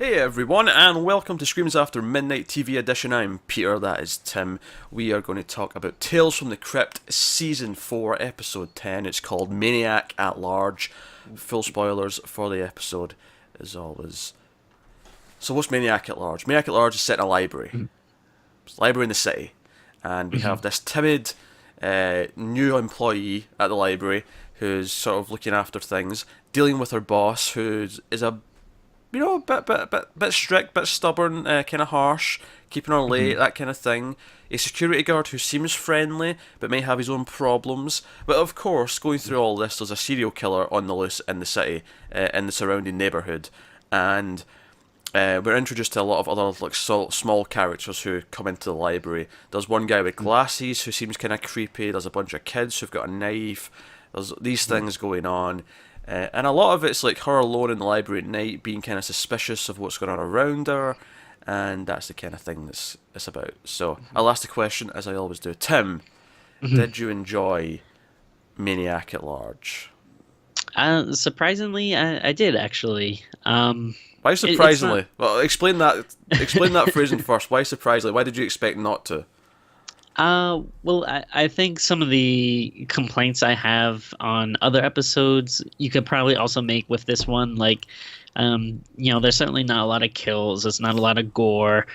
Hey everyone, and welcome to Screams After Midnight TV Edition. I'm Peter, that is Tim. We are going to talk about Tales from the Crypt, Season 4, Episode 10. It's called Maniac at Large. Full spoilers for the episode, as always. So what's Maniac at Large? Maniac at Large is set in a library. It's a library in the city. And we have this timid new employee at the library who's sort of looking after things, dealing with her boss, who is a bit strict, bit stubborn, kind of harsh, keeping her late, that kind of thing. A security guard who seems friendly, but may have his own problems. But of course, going through all this, there's a serial killer on the loose in the city, in the surrounding neighbourhood. And we're introduced to a lot of other small characters who come into the library. There's one guy with glasses who seems kind of creepy. There's a bunch of kids who've got a knife. There's these things going on. And a lot of it's like her alone in the library at night, being kind of suspicious of what's going on around her, and that's the kind of thing it's about. So I'll ask the question, as I always do. Tim, did you enjoy Maniac at Large? Surprisingly, I did actually. Why surprisingly? Well, explain that. Explain that phrasing first. Why surprisingly? Why did you expect not to? I think some of the complaints I have on other episodes, you could probably also make with this one. Like, there's certainly not a lot of kills. There's not a lot of gore.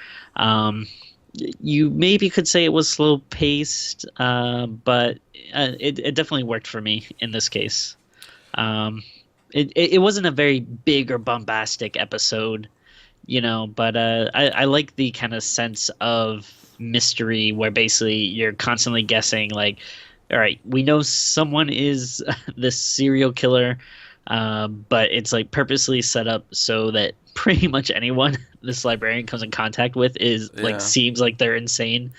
You maybe could say it was slow paced, but it definitely worked for me in this case. It wasn't a very big or bombastic episode, but I like the kind of sense of mystery where basically you're constantly guessing, like, all right, we know someone is this serial killer, but it's like purposely set up so that pretty much anyone this librarian comes in contact with is like seems like they're insane.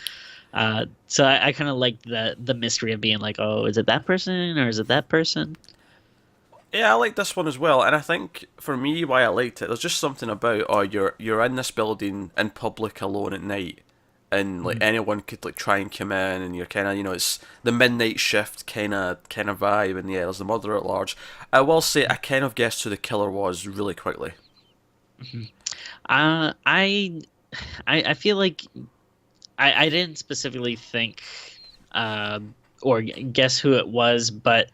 So I kind of like the mystery of being like, oh, is it that person or is it that person? Yeah, I like this one as well, and I think for me, why I liked it, there's just something about, you're in this building in public alone at night, and like anyone could like try and come in, and you're kind of, it's the midnight shift kind of vibe, and yeah, there's the murderer at large. I will say I kind of guessed who the killer was really quickly. I feel like I didn't specifically think or guess who it was, but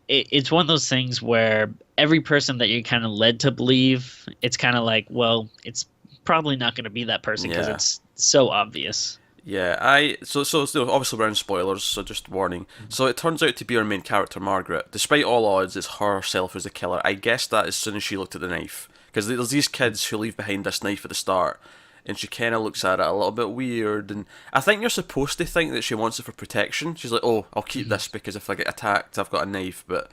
it's one of those things where every person that you're kind of led to believe, it's kind of like, well, it's probably not going to be that person because it's so obvious. Yeah, so obviously we're in spoilers, so just warning. So it turns out to be our main character, Margaret. Despite all odds, it's herself who's the killer. I guessed that as soon as she looked at the knife, because there's these kids who leave behind this knife at the start, and she kind of looks at it a little bit weird, and I think you're supposed to think that she wants it for protection. She's like, oh, I'll keep this because if I get attacked, I've got a knife, but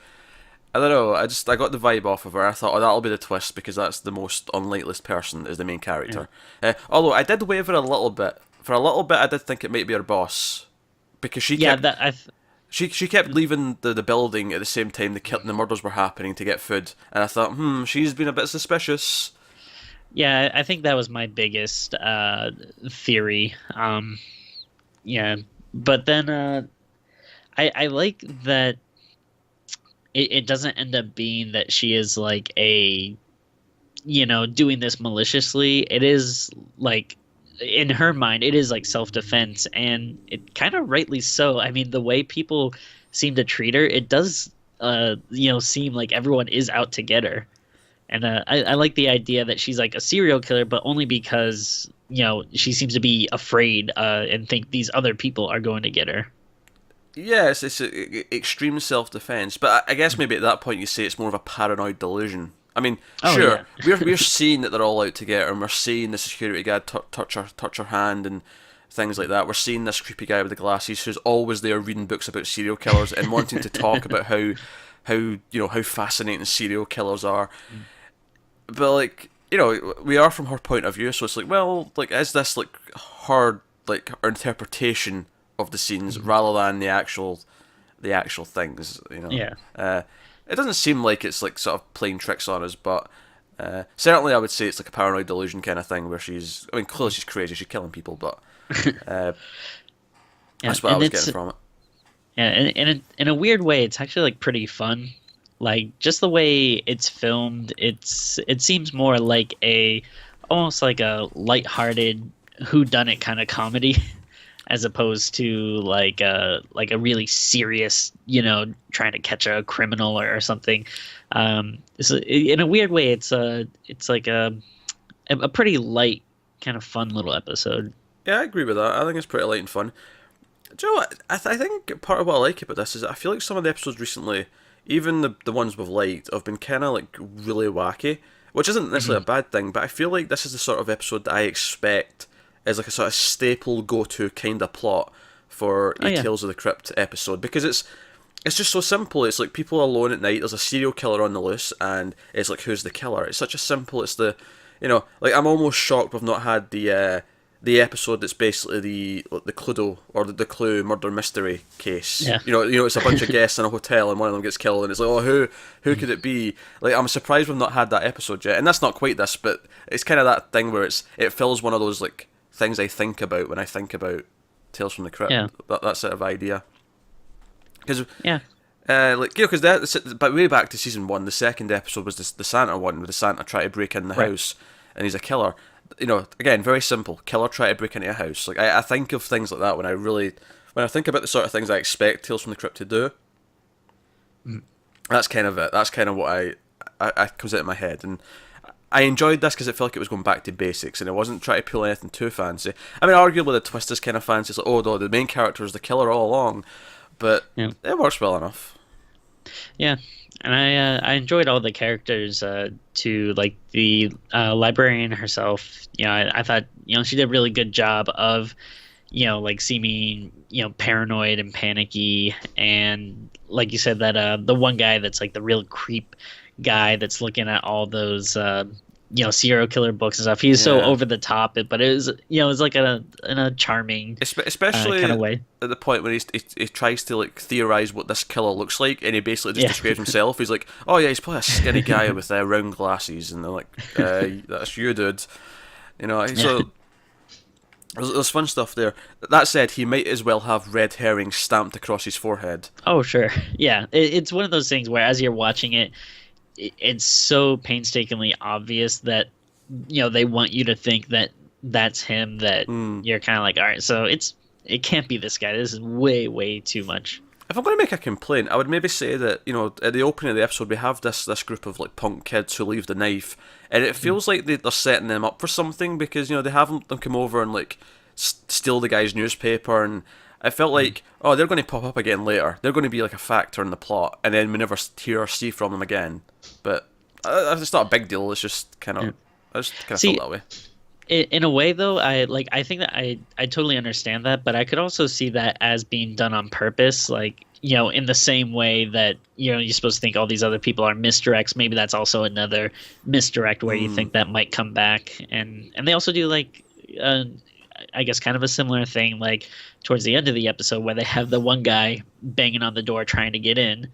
I don't know, I got the vibe off of her. I thought, oh, that'll be the twist because that's the most unlikeliest person is the main character. Although I did waver a little bit. For a little bit, I did think it might be her boss, because she kept leaving the building at the same time the murders were happening to get food, and I thought, she's been a bit suspicious. Yeah, I think that was my biggest theory. Yeah, but then I like that it doesn't end up being that she is like doing this maliciously. It is like, in her mind, it is like self-defense, and it kind of rightly so. I mean, the way people seem to treat her, it does seem like everyone is out to get her. And I like the idea that she's like a serial killer, but only because she seems to be afraid and think these other people are going to get her. Yes, it's extreme self-defense, but I guess maybe at that point you say it's more of a paranoid delusion. I mean, sure, we're seeing that they're all out to get her, and we're seeing the security guy touch her hand and things like that. We're seeing this creepy guy with the glasses who's always there reading books about serial killers and wanting to talk about how fascinating serial killers are. But like, we are from her point of view, so it's like, well, like, is this like her interpretation of the scenes rather than the actual things, Yeah. It doesn't seem like it's like sort of playing tricks on us, but certainly I would say it's like a paranoid delusion kind of thing where clearly she's crazy, she's killing people, but that's what I was getting from it. Yeah, and in a weird way, it's actually like pretty fun Like just the way it's filmed, it seems more like a almost like a lighthearted whodunit kind of comedy as opposed to like a really serious, trying to catch a criminal or something. So in a weird way, it's like a pretty light, kind of fun little episode. Yeah, I agree with that. I think it's pretty light and fun. Do you know what? I think part of what I like about this is I feel like some of the episodes recently, even the ones we've liked, have been kind of like really wacky, which isn't necessarily a bad thing. But I feel like this is the sort of episode that I expect as like a sort of staple go-to kind of plot for Oh a yeah, Tales of the Crypt episode, because it's just so simple. It's like people alone at night. There's a serial killer on the loose, and it's like, who's the killer? It's such a simple. It's like I'm almost shocked we've not had the episode that's basically the Cluedo or the Clue murder mystery case. yeah. It's a bunch of guests in a hotel and one of them gets killed, and it's like, oh, who could it be? Like, I'm surprised we've not had that episode yet, and that's not quite this, but it's kind of that thing where it fills one of those like things I think about when I think about Tales from the Crypt. Yeah. That sort of idea. Because Yeah. because but way back to season 1, the second episode was the Santa one, with the Santa trying to break in the Right. house, and he's a killer. Again, very simple. Killer try to break into a house. Like I think of things like that when I think about the sort of things I expect Tales from the Crypt to do. That's kind of it. That's kind of what I comes out of my head, and I enjoyed this because it felt like it was going back to basics, and it wasn't trying to pull anything too fancy. I mean, arguably the twist is kind of fancy. It's like, oh no, the main character is the killer all along, but Yeah. it works well enough. Yeah, and I enjoyed all the characters. To like the librarian herself. I thought she did a really good job of like seeming paranoid and panicky, and like you said that the one guy that's like the real creep guy that's looking at all those serial killer books and stuff. He's so Yeah. over the top, but it was like in a charming Especially kind of way. at the point when he tries to like theorize what this killer looks like, and he basically just Yeah. describes himself. He's like, "Oh yeah, he's probably a skinny guy with round glasses," and they're like, "That's you, dude." So there's fun stuff there. That said, he might as well have red herring stamped across his forehead. Oh, sure. Yeah. It's one of those things where as you're watching it, it's so painstakingly obvious that, they want you to think that that's him, that you're kind of like, all right, so it can't be this guy. This is way, way too much. If I'm going to make a complaint, I would maybe say that, at the opening of the episode, we have this group of like punk kids who leave the knife, and it feels like they're setting them up for something, because, they have them come over and like steal the guy's newspaper, and I felt like, oh, they're going to pop up again later. They're going to be like a factor in the plot, and then we never hear or see from them again. But it's not a big deal. It's just kind of, I just kind of See, felt that way. In a way, though, I think that I totally understand that, but I could also see that as being done on purpose, like in the same way that you're supposed to think all these other people are misdirects. Maybe that's also another misdirect where you think that might come back, and they also do like I guess kind of a similar thing, like towards the end of the episode where they have the one guy banging on the door trying to get in,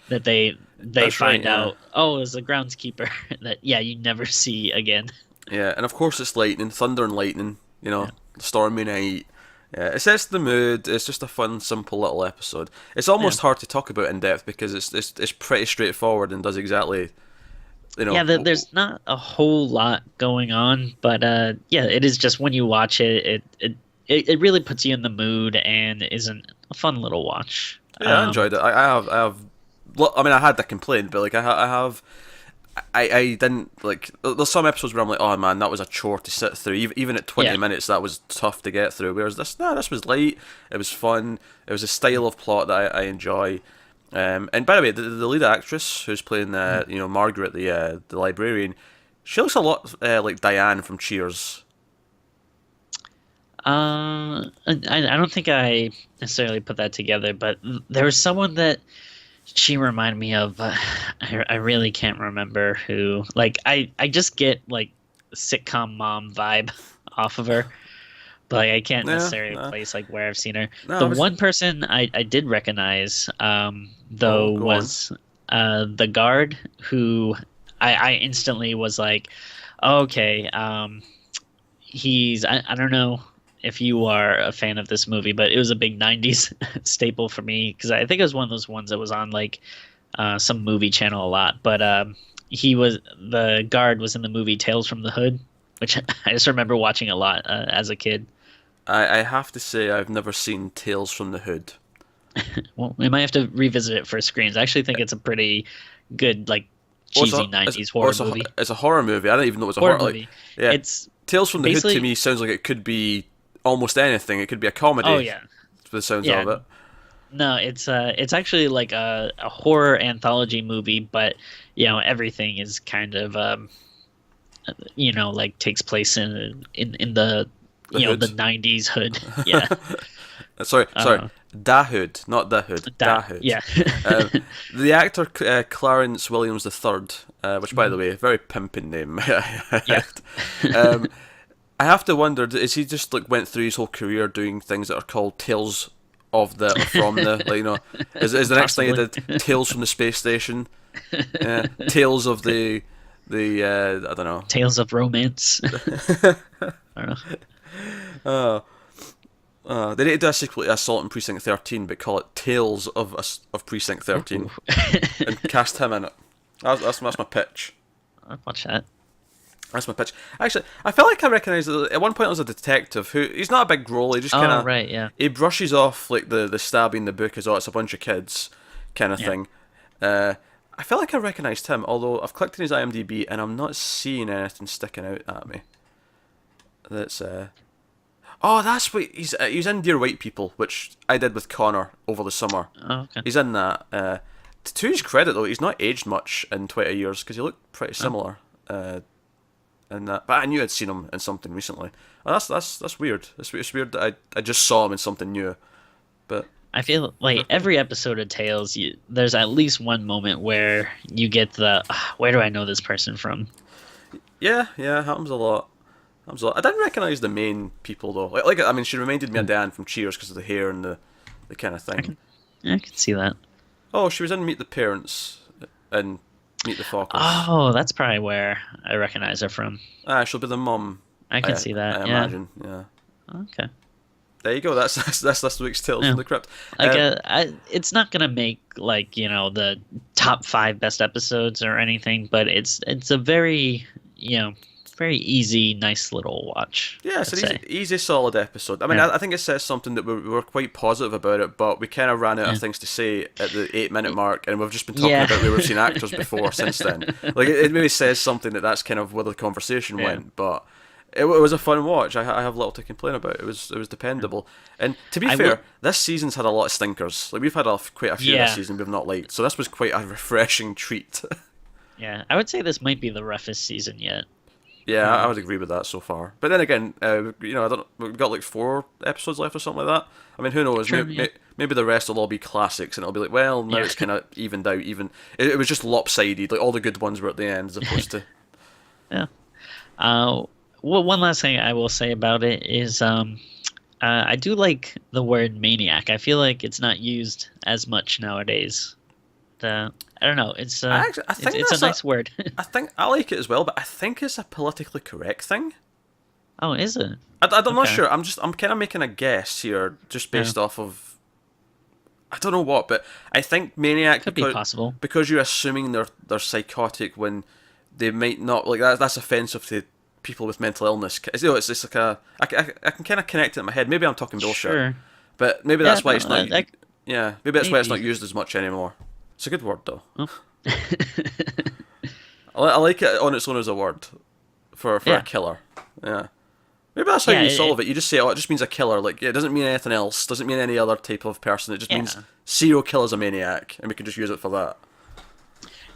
that they That's find right, yeah. out, oh, it's a groundskeeper that you never see again. Yeah, and of course it's lightning, thunder and lightning, stormy night. Yeah, it sets the mood. It's just a fun, simple little episode. It's almost hard to talk about in depth because it's pretty straightforward and does exactly, Yeah, there's not a whole lot going on, but yeah, it is just when you watch it really puts you in the mood and isn't a fun little watch. Yeah, I enjoyed it. I had the complaint, but like I didn't like. There's some episodes where I'm like, oh man, that was a chore to sit through. Even at 20 minutes, that was tough to get through. Whereas this was light. It was fun. It was a style of plot that I enjoy. And by the way, the lead actress who's playing Margaret, the librarian, she looks a lot like Diane from Cheers. I don't think I necessarily put that together, but there was someone that she reminded me of. I really can't remember who. Like I just get like sitcom mom vibe off of her, but like, I can't necessarily place like where I've seen her. The one person I did recognize though was the guard, who I instantly was like, okay, he's I don't know if you are a fan of this movie, but it was a big 90s staple for me because I think it was one of those ones that was on like some movie channel a lot, but the guard was in the movie Tales from the Hood, which I just remember watching a lot as a kid. I have to say I've never seen Tales from the Hood. Well, we might have to revisit it for screens. I actually think it's a pretty good, like, cheesy 90s horror movie. It's a horror movie. I didn't even know it was a Horror horror. movie. Yeah, It's Tales from the Hood basically. to me sounds like it could be almost anything. It could be a comedy. Oh yeah, For the sounds yeah. of it. No, it's actually like a horror anthology movie, but everything is kind of like takes place in the The the Hood. 90s hood. Yeah. Sorry. Uh, Da Hood, not the Hood. Da Hood. Yeah. Um, the actor Clarence Williams III, which by the way, very pimping name. Yeah. I have to wonder, is he just like went through his whole career doing things that are called Tales of the or from the is the next thing he did Tales from the Space Station, Tales of the I don't know. Tales of Romance. I don't know. Oh. They need to do a sequel to Assault on Precinct 13, but call it Tales of Precinct 13, and cast him in it. That's my pitch. I'll watch that. That's my pitch. Actually, I felt like I recognised that at one point there was a detective who he's not a big role. He just kind Oh of right, yeah. he brushes off like the stabbing in the book as it's a bunch of kids kind of Yeah. thing. I felt like I recognised him, although I've clicked in his IMDb and I'm not seeing anything sticking out at me. That's Oh, that's what he's in Dear White People, which I did with Connor over the summer. Oh, okay. He's in that. To his credit, though, he's not aged much in 20 years because he looked pretty similar. In that, but I knew I'd seen him in something recently. Oh, that's weird. It's weird that I just saw him in something new. But I feel like every episode of Tales, there's at least one moment where you get where do I know this person from? yeah, it happens a lot. I didn't recognise the main people though. I mean, she reminded me of Dan from Cheers because of the hair and the kind of thing. I can see that. Oh, she was in Meet the Parents and Meet the Fockers. Oh, that's probably where I recognize her from. She'll be the mum. I can see that. I Yeah. imagine. Yeah. Okay. There you go. That's this week's Tales from the Crypt. Like, it's not gonna make like the top 5 best episodes or anything, but it's a very very easy, nice little watch. Yeah, it's I'd an say. easy, solid episode. I mean, Yeah. I think it says something that we were quite positive about it, but we kind of ran out of things to say at the 8-minute mark, and we've just been talking Yeah. about we've seen actors before since then. Like, it maybe says something that's kind of where the conversation went, but it was a fun watch. I have little to complain about. It was dependable. And to be fair, this season's had a lot of stinkers. Like, we've had quite a few this season we've not liked, so this was quite a refreshing treat. Yeah, I would say this might be the roughest season yet. Yeah, I would agree with that so far. But then again, I don't know, we've got like 4 episodes left or something like that. I mean, who knows? True, Maybe the rest will all be classics, and it'll be like, well, now it's kind of evened out. It was just lopsided. Like all the good ones were at the end, as opposed to. Yeah. Well, one last thing I will say about it is, I do like the word maniac. I feel like it's not used as much nowadays. I don't know. It's I think it's a nice word. I think I like it as well, but I think it's a politically correct thing. Oh, is it? I'm not sure. I'm kind of making a guess here, just based off of. I don't know what, but I think maniac Could be possible because you're assuming they're psychotic when they might not. Like that's offensive to people with mental illness. It's just like I can kind of connect it in my head. Maybe I'm talking bullshit, Sure. but maybe that's why it's not. That, maybe that's why it's not maybe. used as much anymore. It's a good word though. Oh. I like it on its own as a word for a killer. Yeah. Maybe that's how you solve it. You just say, oh, it just means a killer. Like, it doesn't mean anything else. Doesn't mean any other type of person. It just means serial killer's a maniac, and we can just use it for that.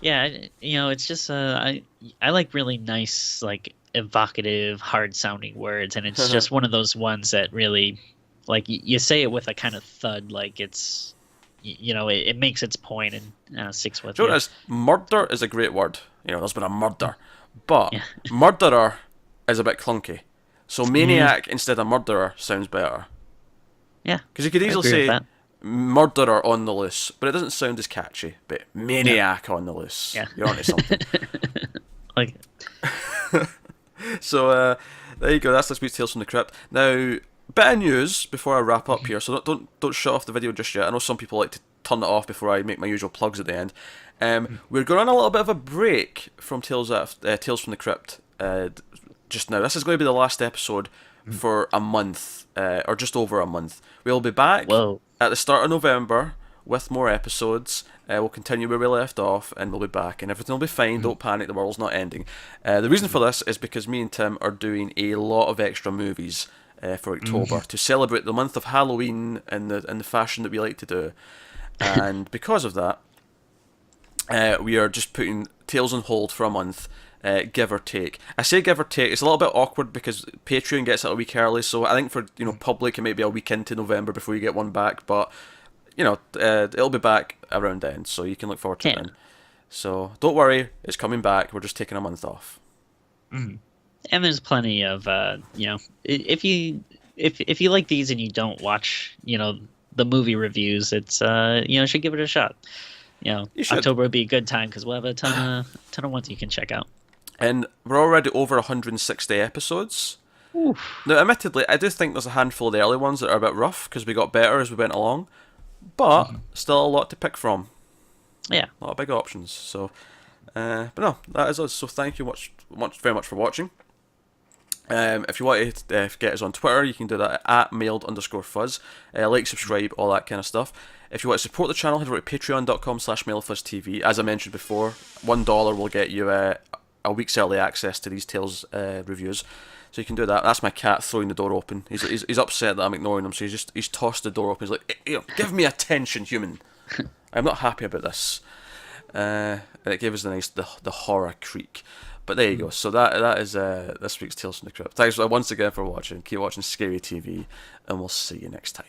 Yeah, it's just I like really nice, like evocative, hard-sounding words, and it's just one of those ones that really, like, you say it with a kind of thud, like it's, it makes its point and sticks with you. Murder is a great word. There's been a murder, but murderer is a bit clunky. So maniac instead of murderer sounds better. Yeah, because you could easily say murderer on the loose, but it doesn't sound as catchy. But maniac on the loose, you're onto something. Like, so there you go. That's this week's Tales from the Crypt. Now, bit of news before I wrap up here. So don't shut off the video just yet. I know some people like to turn it off before I make my usual plugs at the end. We're going on a little bit of a break from Tales from the Crypt just now. This is going to be the last episode for a month, or just over a month. We'll be back at the start of November with more episodes. We'll continue where we left off, and we'll be back, and everything will be fine. Don't panic, the world's not ending. The reason for this is because me and Tim are doing a lot of extra movies for October to celebrate the month of Halloween in the fashion that we like to do. And because of that, we are just putting Tales on hold for a month, give or take. I say give or take. It's a little bit awkward because Patreon gets it a week early, so I think for public it may be a week into November before you get one back, but it'll be back around then, so you can look forward to it then. So don't worry, it's coming back. We're just taking a month off. And there's plenty of if you like these and you don't watch the movie reviews, it's should give it a shot. October would be a good time because we'll have a ton of ones you can check out. And we're already over 160 episodes. Oof. Now, admittedly, I do think there's a handful of the early ones that are a bit rough because we got better as we went along, but still a lot to pick from. Yeah, a lot of big options. So, but no, that is us. So thank you very much for watching. If you want to get us on Twitter, you can do that at mailed_fuzz. Like, subscribe, all that kind of stuff. If you want to support the channel, head over to patreon.com/mailedfuzztv. As I mentioned before, $1 will get you a week's early access to these Tales reviews. So you can do that. That's my cat throwing the door open. He's upset that I'm ignoring him, so he's tossed the door open. He's like, give me attention, human. I'm not happy about this. And it gave us the horror creak. But there you go. So that is this week's Tales from the Crypt. Thanks once again for watching. Keep watching Scary TV, and we'll see you next time.